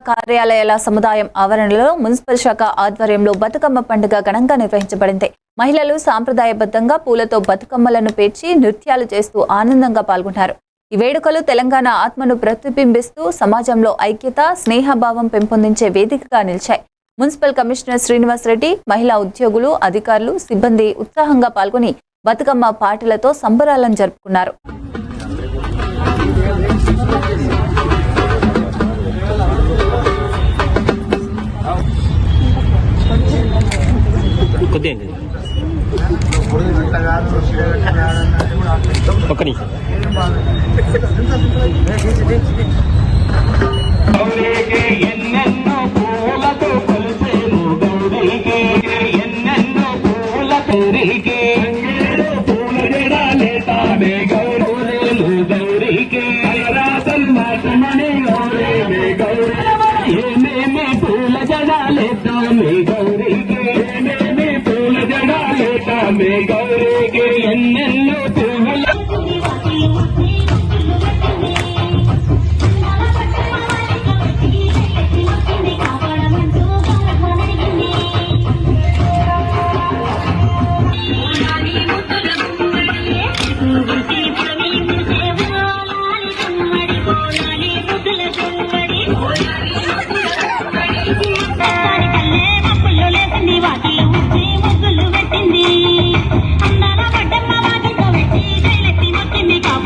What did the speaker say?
కార్యాలయాల సముదాయం ఆవరణలో మున్సిపల్ శాఖ ఆధ్వర్యంలో బతుకమ్మ పండుగ ఘనంగా నిర్వహించబడింది. మహిళలు సాంప్రదాయబద్ధంగా పూలతో బతుకమ్మలను పేర్చి నృత్యాలు చేస్తూ ఆనందంగా పాల్గొన్నారు. ఈ వేడుకలు తెలంగాణ ఆత్మను ప్రతిబింబిస్తూ సమాజంలో ఐక్యత, స్నేహభావం పెంపొందించే వేదికగా నిలిచాయి. మున్సిపల్ కమిషనర్ శ్రీనివాస్ రెడ్డి, మహిళా ఉద్యోగులు, అధికారులు, సిబ్బంది ఉత్సాహంగా పాల్గొని బతుకమ్మ పాటలతో సంబరాలను జరుపుకున్నారు. ఎన్నెన్నో పూలతో కొలిసేను గౌరీకే, ఎన్నెన్నో పూల గౌరీకే, పూల జడాలే తానే గౌరీలు గౌరీకే, రాసల్మాటమని గౌరీ గౌరీ, ఏమేమి పూల జడాలే తానే